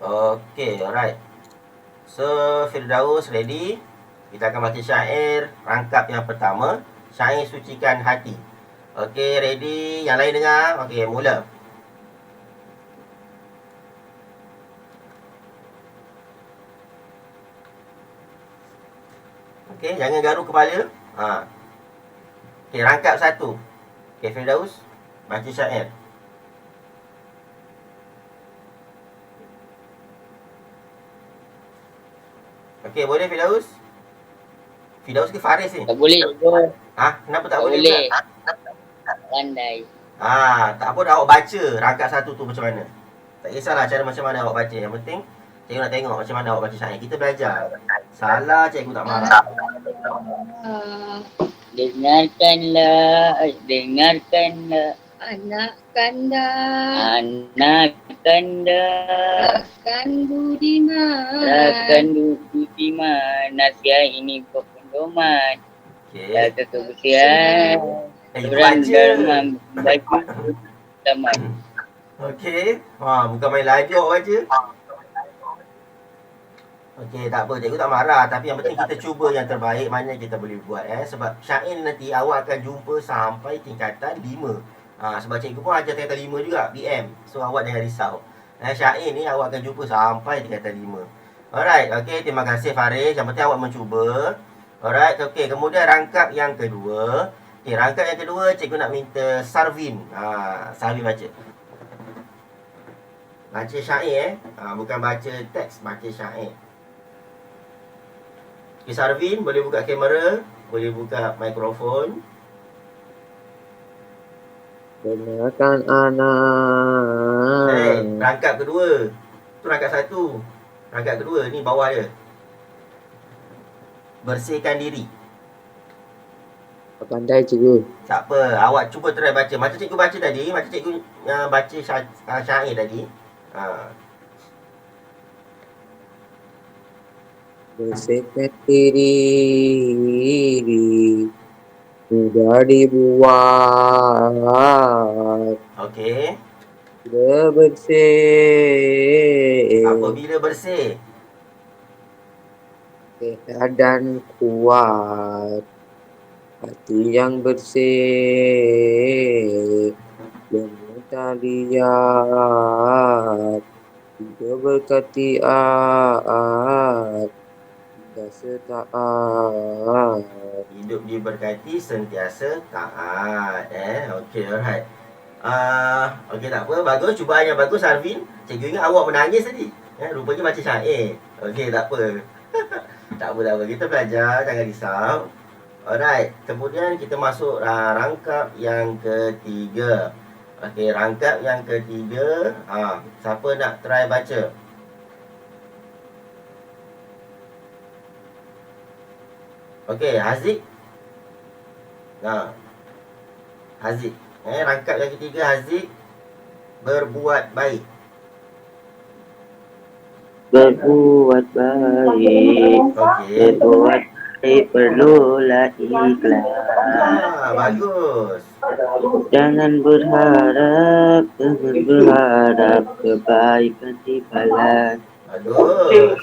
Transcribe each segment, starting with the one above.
Okay, alright. So, Firdaus ready? Kita akan baca syair rangkap yang pertama, Syair Sucikan Hati. Okay, ready? Yang lain dengar? Okay, mula. Okay, jangan garu kepala. Okay, rangkap satu. Okay, Firdaus, baca syair. Okay, boleh Firdaus? Firdaus ke Faris ni? Tak boleh, bro. Kenapa tak Tak boleh boleh. pula? Tak pandai. Tak apa dah, awak baca rangkap satu tu macam mana. Tak kisahlah cara macam mana awak baca. Yang penting cikgu nak tengok macam mana awak baca syair. Kita belajar. Salah cikgu tak marah. Dengarkanlah, dengarkanlah Anak kanda, anak kanda, rakan budiman, rakan budiman, nasihat ini pedoman, Okey. jaga kebersihan, Itu orang baca. dalam baju taman. Okey. Bukan main laju awak baca. Okey, tak apa. Cikgu tak marah. Tapi yang penting kita cuba yang terbaik mana kita boleh buat. Sebab syair nanti awak akan jumpa sampai tingkatan 5. Sebab cikgu pun ajar tingkatan 5 juga, BM. So, awak jangan risau. Syair ni awak akan jumpa sampai tingkatan 5. Alright, okey. Terima kasih Faris. Yang penting awak mencuba. Alright, okey. Kemudian rangkap yang kedua. Okey, rangkap yang kedua cikgu nak minta Sarvin. Sarvin baca. Baca syair bukan baca teks, baca syair. Okay, Sarvin boleh buka kamera, boleh buka mikrofon. Dengarkan anak. Rangkap kedua. Tu rangkap satu. Rangkap kedua ni bawah dia. Bersihkan diri. Pandai cikgu. Tak apa, awak cuba try baca. Macam cikgu baca tadi, macam cikgu baca syair tadi. Bersihkan diri sudah dibuat. Okey. Bila bersih, Apabila bersih, sehat dan kuat, hati yang bersih, ilmu tak lihat, hidup berkati sentiasa taat. hidup diberkati, sentiasa taat. Okey, alright. Okey, tak apa. Bagus. Cubaan yang bagus, Arvin. Cikgu ingat awak menangis tadi. Rupanya baca syair. Okey, tak apa. Tak apa. Kita belajar. Jangan risau. Alright. Kemudian kita masuk rangkap yang ketiga. Okey, rangkap yang ketiga. Siapa nak try baca? Okey, Haziq. Haziq. Rangkap yang ketiga, Haziq. Berbuat baik. Berbuat baik, Okey. berbuat baik perlulah ikhlas. Bagus. Jangan berharap kebaikan dibalas. Bagus.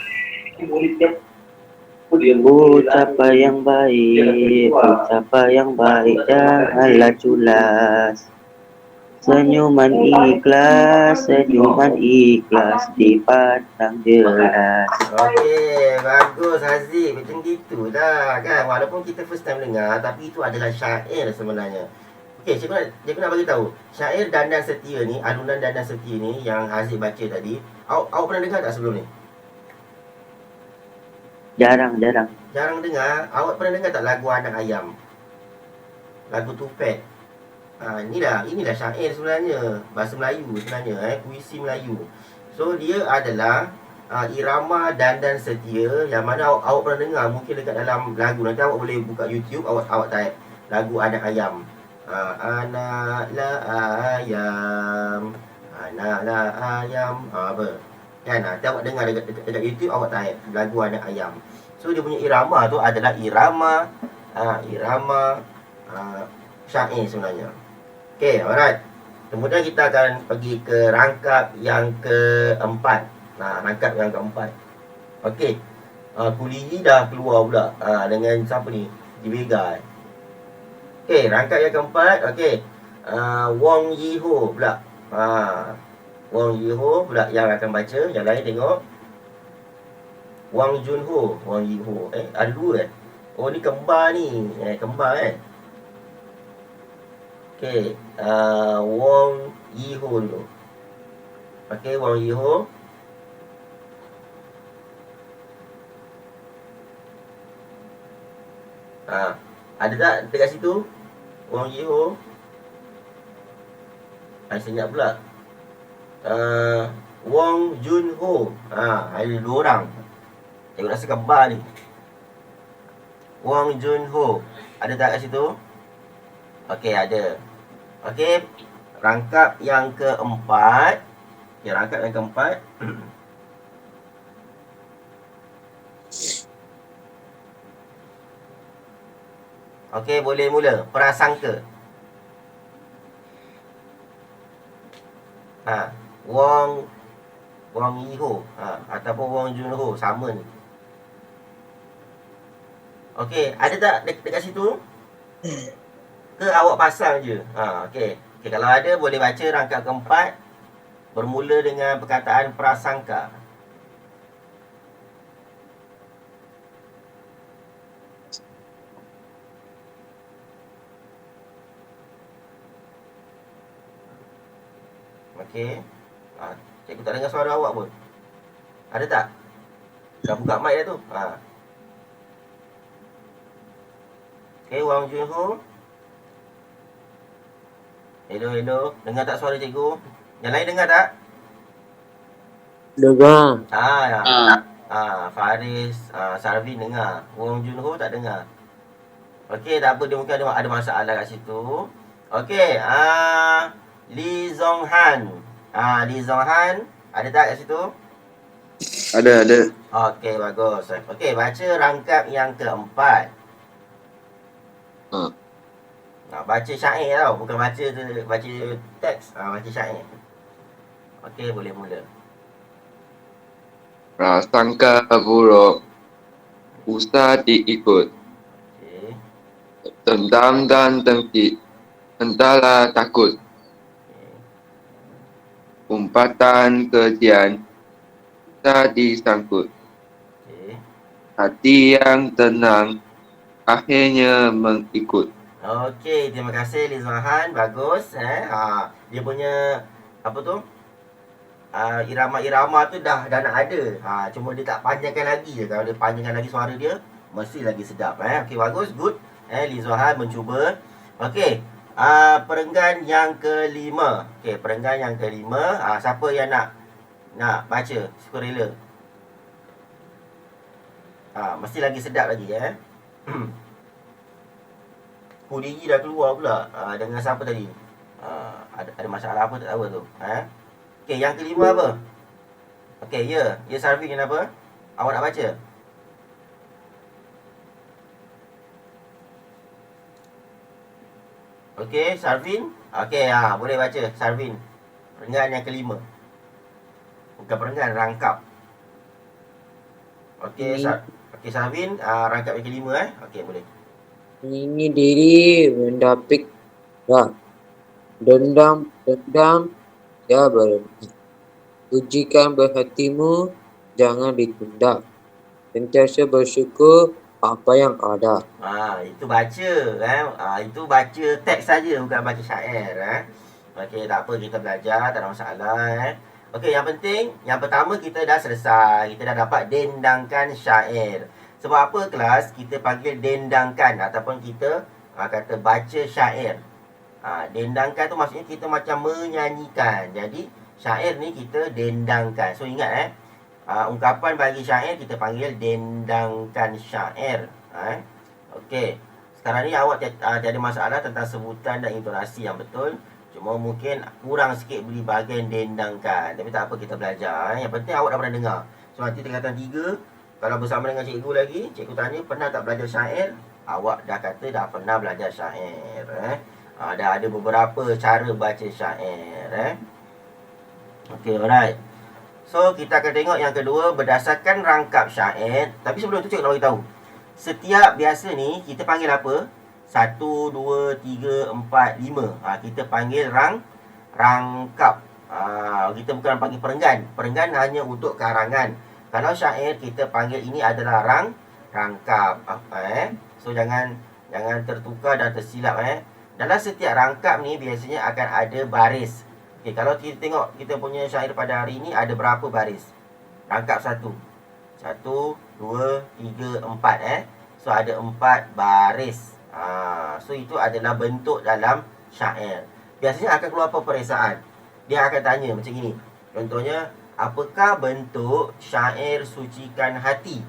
Ucapa yang baik, janganlah culas. Senyuman ikhlas dipandang jelas. Okey, bagus Haziq. Macam gitu dah kan. Walaupun kita first time dengar, tapi itu adalah syair sebenarnya. Okey, cikgu nak bagi tahu. Syair Dandan Setia ni, alunan Dandan Setia ni yang Haziq baca tadi, awak pernah dengar tak sebelum ni? Jarang. Jarang dengar. Awak pernah dengar tak lagu Anak Ayam? Lagu Tupet. Inilah syair sebenarnya. Bahasa Melayu sebenarnya, puisi Melayu. So dia adalah irama Dandan Setia yang mana awak pernah dengar mungkin dekat dalam lagu. Nanti awak boleh buka YouTube, awak type lagu Anak Ayam. Anaklah ayam, anaklah ayam. Apa? Kan? Nanti awak dengar dekat YouTube, awak type lagu Anak Ayam. So dia punya irama tu adalah irama syair sebenarnya. Okay, alright. Kemudian kita akan pergi ke rangkap yang keempat. rangkap yang keempat. Okey. Kulihi dah keluar pula dengan siapa ni? Jibega. Okey, rangkap yang keempat. Okey. Wong Yiho pula. Wong Yiho pula yang akan baca. Yang lain tengok. Wang Junho, Wang Yiho. Ada dua Oh, ni kembar ni. Kembar kan? Okey. Wong Yiho dulu. Okey, Wang Yiho. Ada tak dekat situ? Wang Yiho. Senyap pula. Wong Junho. Ada dua orang. Tengok rasa kembar ni. Wong Junho. Ada tak kat situ? Okey, ada. Okey, rangkap yang keempat. Rangkap yang keempat. Okey, boleh mula. Prasangka. Wong Yiho ataupun Wong Junho, sama ni. Okey, ada tak dekat situ? Ke awak pasang je? Okey. Okey, kalau ada boleh baca rangkap keempat bermula dengan perkataan prasangka. Okey. Cikgu tak dengar suara awak pun. Ada tak? Dah buka mic dah tu. Okey, Wang Junho. Hello. Dengar tak suara cikgu? Yang lain dengar tak? Dengar. Faris, Sarvin dengar. Wong Junho tak dengar. Okey, tak apa, dia mungkin ada masalah kat situ. Okey, Lee Zong Han. Lee Zong Han, ada tak kat situ? Ada. Okey, bagus. Okey, baca rangkap yang keempat. Baca syair tau, bukan baca teks. Baca syair. Okey, boleh mula. Prasangka buruk usah diikut. Okey. Dendam dan dengki hendaklah takut. Umpatan kejian tak disangkut. Okey. Hati yang tenang akhirnya mengikut. Okey, terima kasih Lee Zong Han. Bagus. Dia punya apa tu? Irama-irama tu dah nak ada. Cuma dia tak panjangkan lagi je. Kalau dia panjangkan lagi suara dia, mesti lagi sedap. Okey, bagus. Good. Lee Zong Han mencuba. Okey. Perenggan yang kelima. Okey, perenggan yang kelima. Siapa yang nak baca? Sukarela. Mesti lagi sedap lagi Pudigi dah keluar pula. Dengan siapa tadi? Ada masalah apa tak tahu tu. Okey, yang kelima apa? Okey, ya Sarvin, kenapa? Awak nak baca? Okey, Sarvin. Okey, boleh baca Sarvin. Perenggan yang kelima. Bukan perenggan, rangkap. Okey, Sarvin, rangkap yang kelima Okey, boleh. Ini diri mendapik dendam ya berhenti. Ujikan berhatimu, jangan ditunda. Sentiasa bersyukur apa yang ada. Itu baca itu baca teks saja, bukan baca syair Okey, tak apa, kita belajar, tak ada masalah Okey, yang penting, yang pertama kita dah selesai. Kita dah dapat dendangkan syair. Sebab apa kelas kita panggil dendangkan ataupun kita kata baca syair. Dendangkan tu maksudnya kita macam menyanyikan. Jadi syair ni kita dendangkan. So ingat ungkapan bagi syair kita panggil dendangkan syair. Okey. Sekarang ni awak tiada masalah tentang sebutan dan intonasi yang betul. Cuma mungkin kurang sikit beri bahagian dendangkan. Tapi tak apa, kita belajar. Yang penting awak dah pernah dengar. So nanti tingkatan 3, kalau bersama dengan cikgu lagi, cikgu tanya pernah tak belajar syair? Awak dah kata dah pernah belajar syair. Dah ada beberapa cara baca syair. Okey, alright. So, kita akan tengok yang kedua berdasarkan rangkap syair. Tapi sebelum tu cikgu nak beritahu. Setiap biasa ni kita panggil apa? 1, 2, 3, 4, 5. Kita panggil rangkap. Kita bukan panggil perenggan. Perenggan hanya untuk karangan. Kalau syair kita panggil ini adalah rangkap. So jangan tertukar dan tersilap. Dalam setiap rangkap ni biasanya akan ada baris. Okay, kalau kita tengok kita punya syair pada hari ini ada berapa baris? Rangkap 1. 1, 2, 3, 4. So ada 4 baris. So itu adalah bentuk dalam syair. Biasanya akan keluar peperiksaan. Dia akan tanya macam ini. Contohnya, apakah bentuk syair sucikan hati?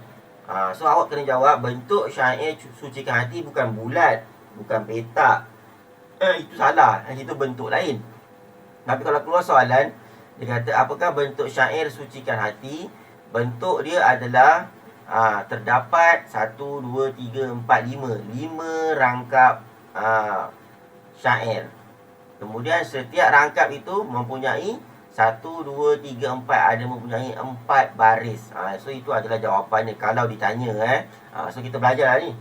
So awak kena jawab bentuk syair sucikan hati bukan bulat, bukan petak. Itu salah. Itu bentuk lain. Tapi kalau keluar soalan, dia kata apakah bentuk syair sucikan hati? Bentuk dia adalah terdapat 1, 2, 3, 4, 5. 5 rangkap syair. Kemudian setiap rangkap itu mempunyai 1, 2, 3, 4. Ada mempunyai 4 baris. So itu adalah jawapannya kalau ditanya. So kita belajar lah ni.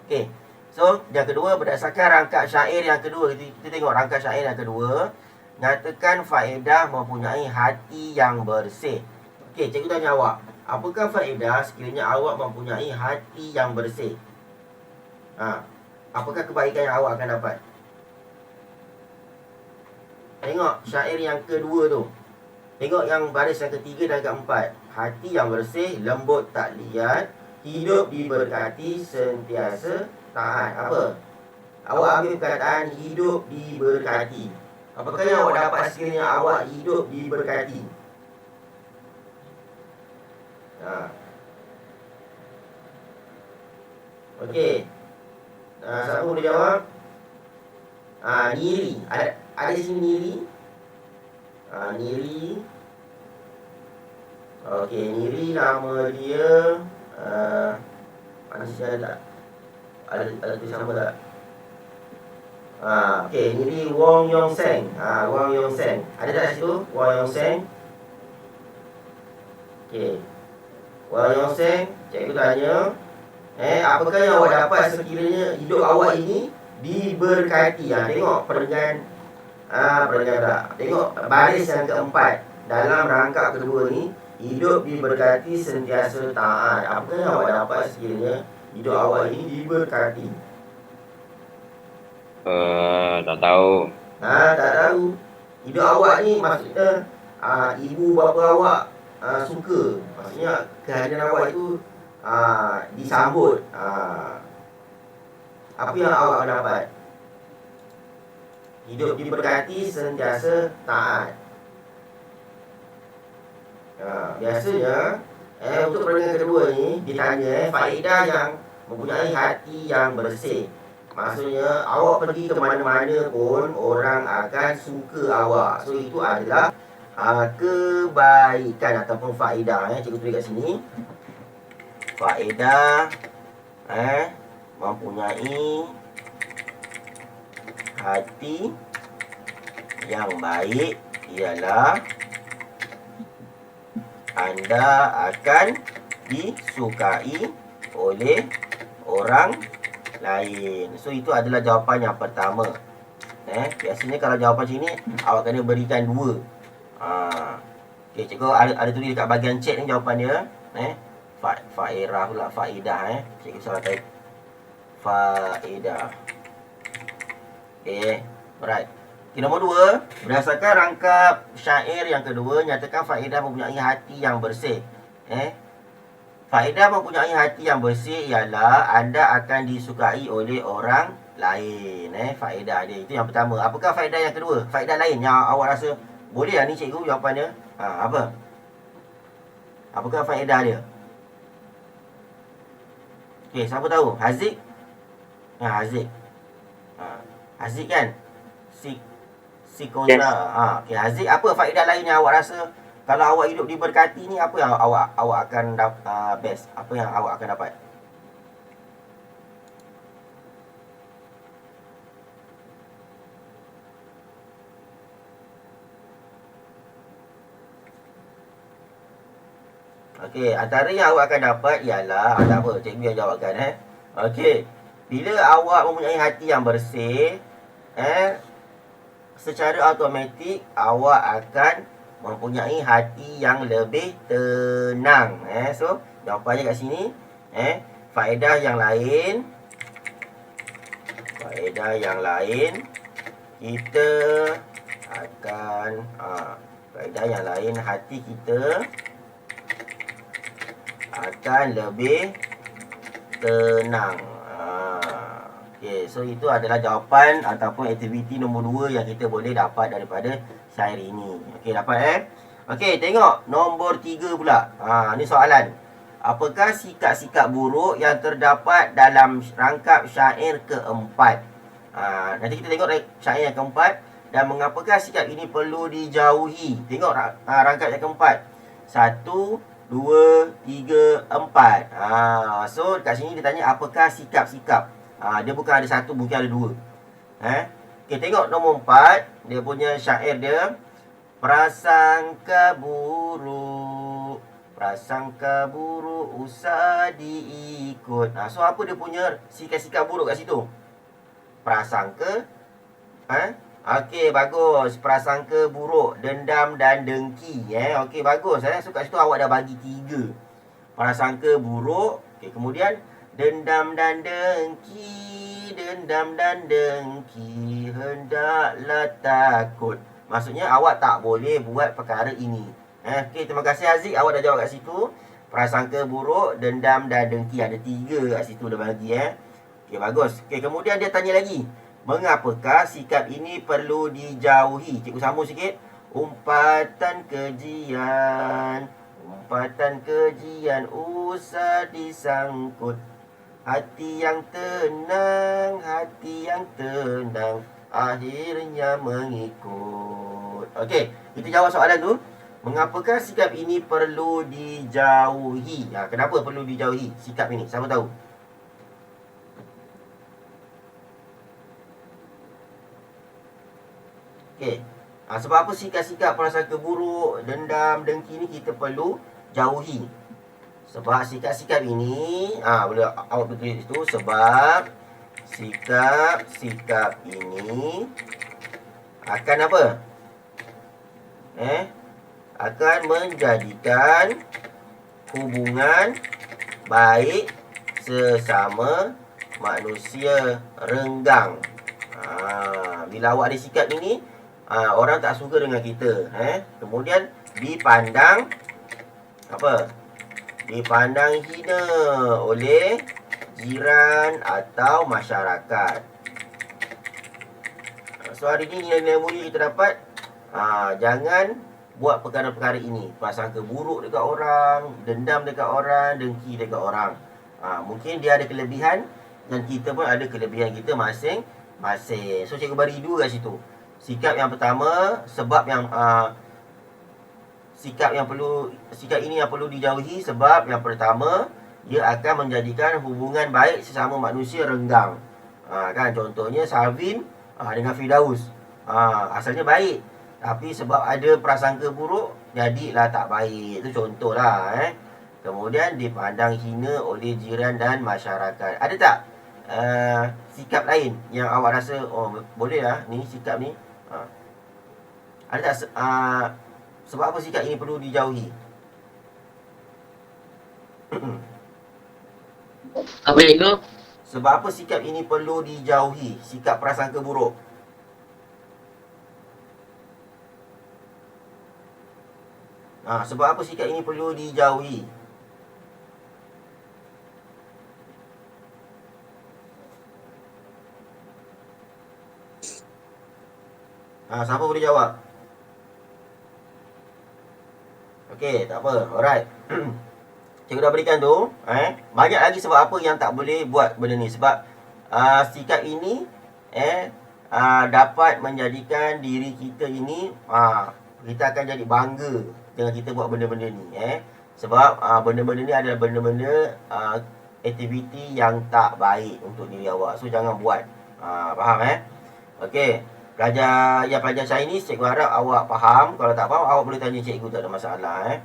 Okey. So yang kedua berdasarkan rangkap syair yang kedua. Kita tengok rangkap syair yang kedua. Nyatakan faedah mempunyai hati yang bersih. Okey, cikgu tanya awak. Apakah faedah sekiranya awak mempunyai hati yang bersih? Apakah kebaikan yang awak akan dapat? Tengok syair yang kedua tu. Tengok yang baris yang ketiga dan keempat. Hati yang bersih, lembut tak liat, hidup diberkati, sentiasa taat. Apa? Awak ambil perkataan hidup diberkati. Apakah yang awak dapat sekiranya awak hidup diberkati? Okey. Siapa boleh jawab? Niri. Ada di sini Niri? Niri. Okey, Niri nama dia manusia tak? Ada tulisan apa tak? Okey, Niri Wong Yong Seng. Wong Yong Seng. Ada tak situ? Wong Yong Seng. Okey. Wong Yong Seng, cikgu tanya, apakah yang awak dapat sekiranya hidup awak ini diberkati? Tengok perenggan tak? Tengok baris yang keempat. Dalam rangkap kedua ni, hidup diberkati, sentiasa taat. Apakah yang awak dapat sekiranya hidup awak ini diberkati? Tak tahu. Tak tahu. Hidup awak ni maksudnya ibu bapa awak suka. Maksudnya kehadiran awak itu disambut. Apa yang awak akan dapat? Hidup diberkati, sentiasa taat. Biasanya untuk perenggan kedua ni ditanya faedah yang mempunyai hati yang bersih. Maksudnya awak pergi ke mana-mana pun orang akan suka awak. So itu adalah kebaikan ataupun faedah. Cikgu tulis kat sini. Faedah mempunyai hati yang baik ialah anda akan disukai oleh orang lain. So itu adalah jawapan yang pertama. Biasanya kalau jawapan sini awak kena berikan 2. Okey, cikgu ada tulis dekat bahagian chat ni jawapan dia. Faedah pula, faedah. Cikgu salah type. Faedah. Okey, alright. Okay, nombor 2, berdasarkan rangkap syair yang kedua, nyatakan faedah mempunyai hati yang bersih. Faedah mempunyai hati yang bersih ialah anda akan disukai oleh orang lain. Faedah dia itu yang pertama. Apakah faedah yang kedua? Faedah lain yang awak rasa boleh lah ni cikgu jawapannya. Apa? Apakah faedah dia? Okey, siapa tahu? Haziq? Haziq. Haziq kan? Sikoza. Okey, Haziq, apa faedah lain yang awak rasa kalau awak hidup diberkati ni, apa yang awak akan best? Apa yang awak akan dapat? Okey, antara yang awak akan dapat ialah, tak apa, cikgu yang jawabkan Okey, bila awak mempunyai hati yang bersih, secara automatik awak akan mempunyai hati yang lebih tenang. So, jawapannya kat sini. Faedah yang lain, kita akan faedah yang lain, hati kita akan lebih tenang. Okay, so itu adalah jawapan ataupun aktiviti nombor 2 yang kita boleh dapat daripada syair ini. Okey, dapat Okey, tengok nombor 3 pula. Ni soalan. Apakah sikap-sikap buruk yang terdapat dalam rangkap syair keempat? Nanti kita tengok syair yang keempat dan mengapakah sikap ini perlu dijauhi. Tengok rangkap yang keempat. 1, 2, 3, 4. So kat sini dia tanya apakah sikap-sikap. Dia bukan ada satu, mungkin ada 2. Okay, tengok nombor 4. Dia punya syair dia. Prasangka buruk usah diikut. So apa dia punya sikap-sikap buruk kat situ? Prasangka. Okey, bagus. Prasangka buruk, dendam dan dengki. Okey, bagus. So kat situ awak dah bagi 3. Prasangka buruk. Okey, kemudian dendam dan dengki, hendaklah takut. Maksudnya awak tak boleh buat perkara ini. Okey, terima kasih Aziz, awak dah jawab kat situ. Prasangka buruk, dendam dan dengki. Ada 3 kat situ dah bagi Okey, bagus. Okey, kemudian dia tanya lagi. Mengapakah sikap ini perlu dijauhi? Cikgu sambung sikit. Umpatan kejian usah disangkut. Hati yang tenang akhirnya mengikut. Okey, kita jawab soalan tu. Mengapakah sikap ini perlu dijauhi? Kenapa perlu dijauhi sikap ini? Siapa tahu? Okey. Sebab apa sikap-sikap prasangka buruk, dendam, dengki ni kita perlu jauhi? Sebab sikap-sikap ini, boleh awak tulis itu, sebab sikap-sikap ini akan apa? Akan menjadikan hubungan baik sesama manusia renggang. Bila awak ada sikap ini, orang tak suka dengan kita. Kemudian dipandang apa? Dipandang hina oleh jiran atau masyarakat. So hari ini nilai-nilai mulia kita dapat, jangan buat perkara-perkara ini. Prasangka buruk dekat orang, dendam dekat orang, dengki dekat orang. Mungkin dia ada kelebihan dan kita pun ada kelebihan kita masing-masing. So cikgu bagi 2 kat situ. Sikap yang pertama, sebab yang sikap ini yang perlu dijauhi sebab yang pertama, dia akan menjadikan hubungan baik sesama manusia renggang. Kan contohnya Salvin dengan Firdaus. Asalnya baik, tapi sebab ada prasangka buruk, jadilah tak baik. Itu contohlah. Kemudian dipandang hina oleh jiran dan masyarakat. Ada tak sikap lain yang awak rasa boleh lah ni sikap ni? Ada tak sebab apa sikap ini perlu dijauhi? Apa itu? Sebab apa sikap ini perlu dijauhi? Sikap prasangka buruk. Sebab apa sikap ini perlu dijauhi? Siapa boleh jawab? Okey, tak apa. Alright. Cikgu dah berikan tu. Banyak lagi sebab apa yang tak boleh buat benda ni. Sebab sikap ini dapat menjadikan diri kita ini, kita akan jadi bangga dengan kita buat benda-benda ni. Sebab benda-benda ni adalah benda-benda aktiviti yang tak baik untuk diri awak. So jangan buat. Faham Okey. Pelajar Chinese, cikgu harap awak faham. Kalau tak faham, awak boleh tanya cikgu, tak ada masalah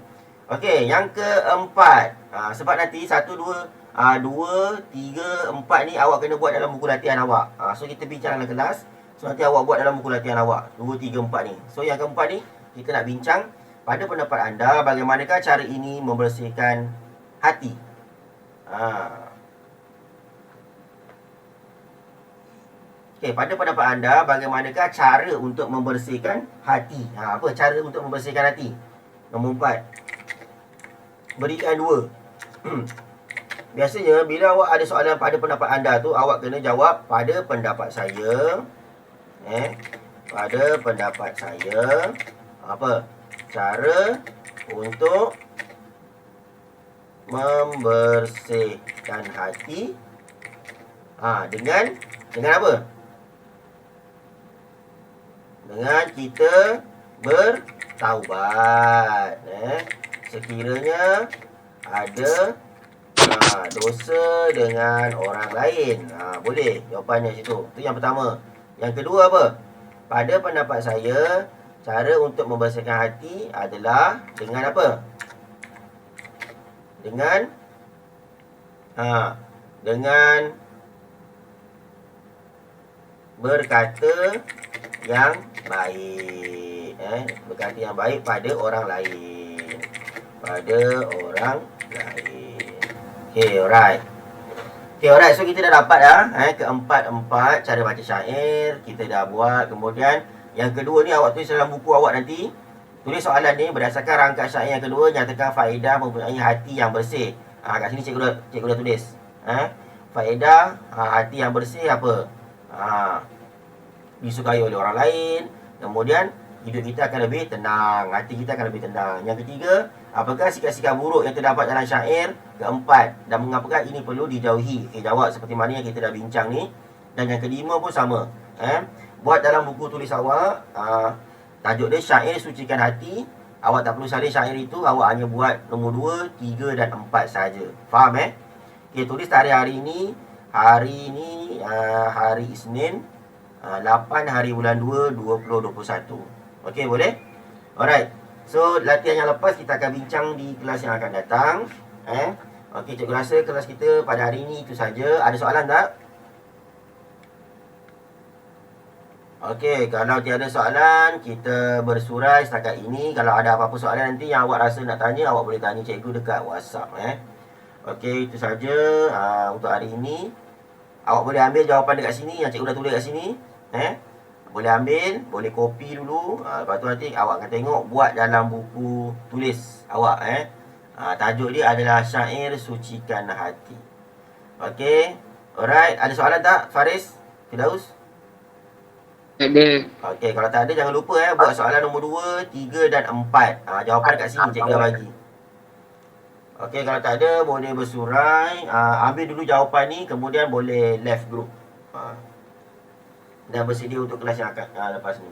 Okey, yang keempat. Sebab nanti 1, 2, 2, 3, 4 ni awak kena buat dalam buku latihan awak. So kita bincang dalam kelas. So nanti awak buat dalam buku latihan awak. 2, 3, 4 ni. So yang keempat ni kita nak bincang, pada pendapat anda bagaimanakah cara ini membersihkan hati? Okey, pada pendapat anda bagaimanakah cara untuk membersihkan hati? Apa cara untuk membersihkan hati? Nombor 4. Berikan 2. Biasanya bila awak ada soalan pada pendapat anda tu, awak kena jawab pada pendapat saya. Pada pendapat saya, apa? Cara untuk membersihkan hati dengan apa? Dengan kita bertaubat. Sekiranya ada dosa dengan orang lain. Boleh jawapannya situ. Itu yang pertama. Yang kedua apa? Pada pendapat saya, cara untuk membersihkan hati adalah dengan apa? Dengan berkata yang baik. Berkata yang baik pada orang lain. Pada orang lain. Okay, alright. So kita dah dapat dah keempat cara baca syair kita dah buat. Kemudian yang kedua ni awak tulis dalam buku awak nanti. Tulis soalan ni berdasarkan rangka syair yang kedua, nyatakan faedah mempunyai hati yang bersih. Kat sini cikgu dah tulis. Faedah hati yang bersih apa? Disukai oleh orang lain. Kemudian hidup kita akan lebih tenang, hati kita akan lebih tenang. Yang ketiga, apakah sikap-sikap buruk yang terdapat dalam syair? Keempat, dan mengapakah ini perlu dijauhi? Jawab seperti mana yang kita dah bincang ni. Dan yang kelima pun sama. Buat dalam buku tulis awak, tajuk dia syair sucikan hati. Awak tak perlu salin syair itu, awak hanya buat nombor 2, 3 dan 4 saja. Faham tulis tarikh hari ini. Hari ini hari Isnin, 8 hari bulan 2 2021. Okey, boleh? Alright. So latihan yang lepas kita akan bincang di kelas yang akan datang. Okey, cikgu rasa kelas kita pada hari ini itu saja. Ada soalan tak? Okey, kalau tiada soalan, kita bersurai setakat ini. Kalau ada apa-apa soalan nanti yang awak rasa nak tanya, awak boleh tanya cikgu dekat WhatsApp. Okey, itu saja untuk hari ini. Awak boleh ambil jawapan dekat sini, yang cikgu dah tulis kat sini. Boleh ambil, boleh copy dulu. Lepas tu nanti awak akan tengok, buat dalam buku tulis awak. Tajuk dia adalah syair sucikan hati. Okey, alright. Ada soalan tak, Faris? Firdaus? Ada. Okey, kalau tak ada jangan lupa buat soalan nombor 2, 3 dan 4. Jawapan kat sini cikgu dah bagi. Okey, kalau tak ada boleh bersurai. Ambil dulu jawapan ni, kemudian boleh left group. Dan bersedia untuk kelas yang akan lepas ni.